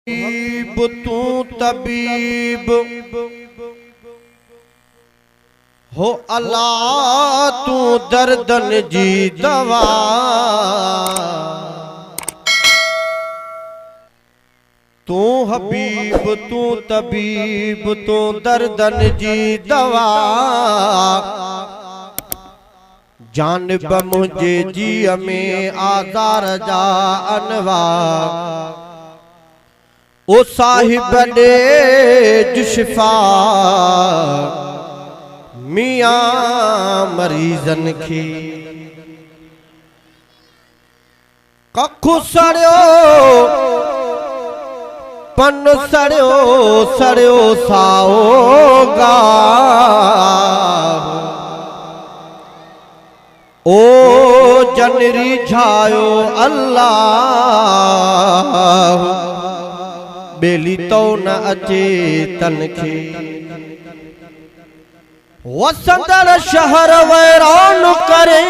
हबीब तू तबीब हो अल्लाह तू दर्दन जी दवा। तू हबीब तू तबीब तू दर्दन जी दवा। जानब मुझे जी में आज़ार जा अनवा। ओ साहिब दे जुशिफा मियां मरीजन की कखु सड़ियो पन सड़ियो सड़ियो साओगा। ओ जनरी झायो अल्लाह बेली तो न अचे तनखे। वसंदर शहर वैरान करे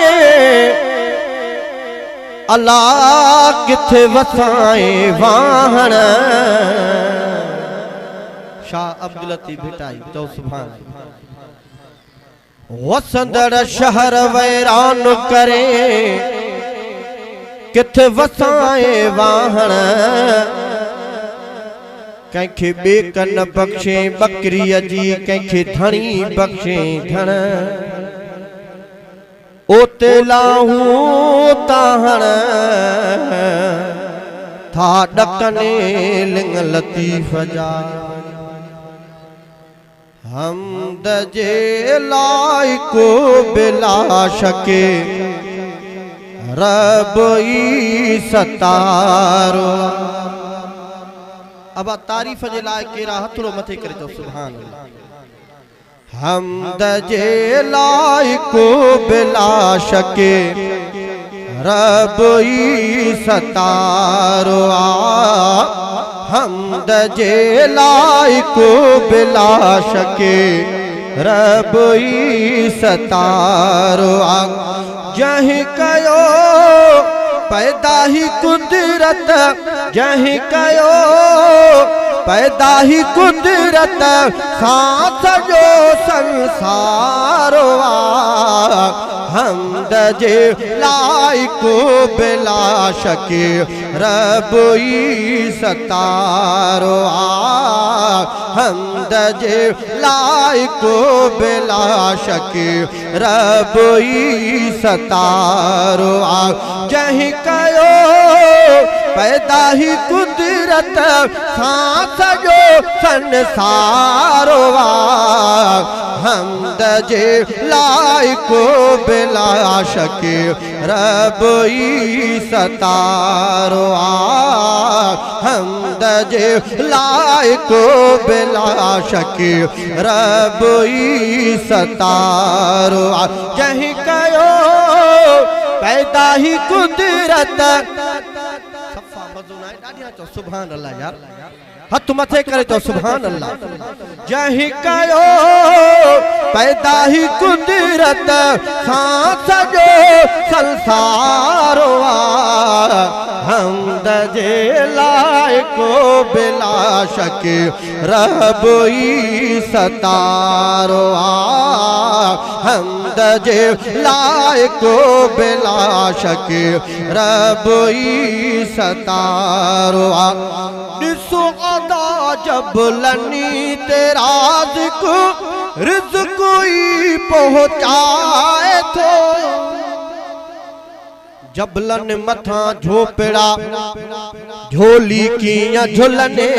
अल्लाह किथे वसाए वाहन। शाह अब्दुल लतीफ भिटाई तो सुभान। वसंदर शहर वैरान करे किथे वसाए वाहन। कंखे बेकन बख्शे बकरी जी कंखे धणी बख्शे धण। ओते लाहू ताहण था डकने लिंग लतीफ जा। हमद जे लाइको बिला शके रब ई सतारो। अब तारीफ जे लाए केरा हथड़ो मथे करे तो सुभान अल्लाह। हमद जे लाइको बिला शके रब ई सतारो। हमद जे लाइको बिला शके रब ई सतारो। जहीं कयो पैदा ही कुदरत जहीं कयो पैदा ही कुदरत सांस जो संसारो। हमद जे लाइको बिला शके रब ई सतारो। हमद जे लाइको बिला शके रब ई सतारो। जहीं कयो पैदा ही कुदरत सांस जो संसारो। हमद जे लाइको बिला शके रब ई सतारो। हमद जे लाइको बिला शके रब ई सतारो। जहीं कयो पैदा ही कुदरत सुभान अल्लाह यार हथ मथे करे तो सुभान अल्लाह। जहीं कयो पैदा ही कुदरत सांस जो संसारो। हमद जे लाइको बिला शके रब ई सतारो। हमद जे लाइको बिला शके रब ई सतारो। दिसो अदा जब लनी तेरा रिज़्क़ ही पहुँचाए थो। जबलन मथा झोपड़ा झोली किया झुलने।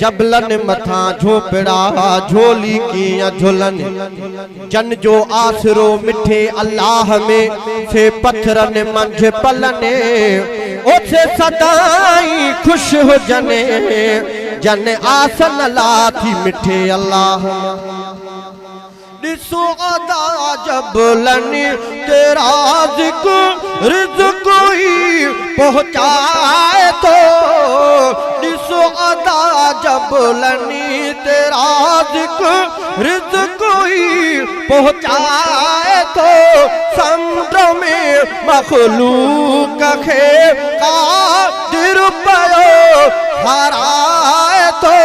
जबलन मथा झोपड़ा झोली किया झुलने। जन जो आसरो मिठे अल्लाह में से पत्थरन मंझ पलने। ओसे सदाई खुश हो जने जन आसन लाथी मिठे अल्लाह। दिसो अदा जब लनी तेरा रिज़्क़ ही पहुँचाए तो। दिसो अदा जब लनी तेरा रिज़्क़ ही पहुँचाए तो। समुद्र में मखलूक खे कादिर पयो हाराए तो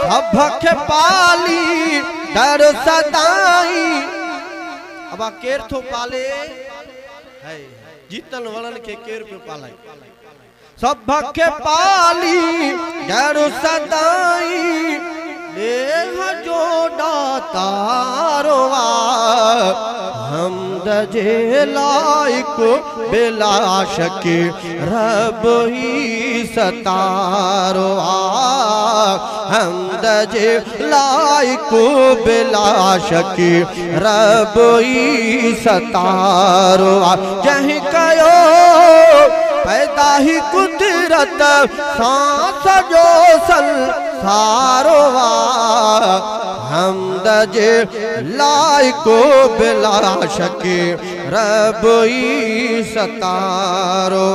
सबक पाली दर सदाई। अब केर थो पाले है जीतन वलन के केर पे पाले सबक पाली दर सदाई। देह जो दातारो हमद जे लायक बिलाश के रब ही सतारो हमद जे लायक बिलाश के रब ही सतारो। जहीं कयो पैदा ही कुदरत सांस जो संसारो हमद जे लायको बिलाश के रब ही सतारो।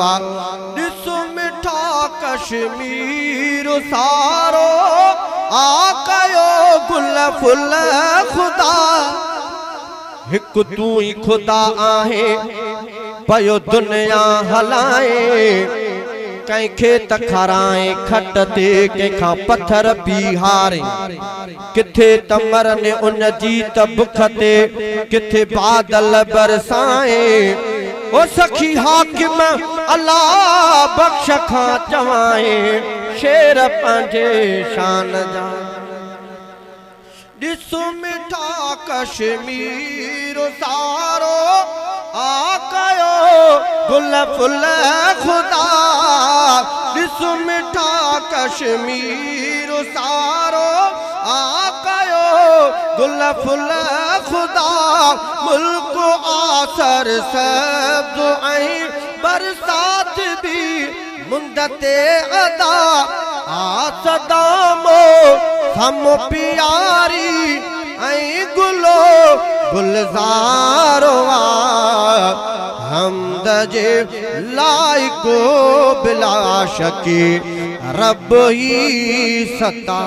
दिस मिठा कश्मीर सारो आकयो गुल फुल खुदा हिक तू ही खुदा आहे पयो दुनिया हलाए। कंखे तखराए खट ते कंखा पत्थर पीहारे किथे तमर ने उन जी त बुख ते किथे बादल बरसाए। ओ सखी हाकिम अल्लाह बख्श खां चवाए शेर पंहिंजे शान जा। दिसो मिठा कश्मीर सारो आकयो गुल फुल खुदा। दिसो मिठा कश्मीर सारो आकयो गुल फुल खुदा। मुल्क आसर सब्ज ऐं बरसात भी मुंदते अदा आसदामो हम प्यारी ऐं गुलो गुलजारो हमद जे लायको बिलाश के रब ही सता।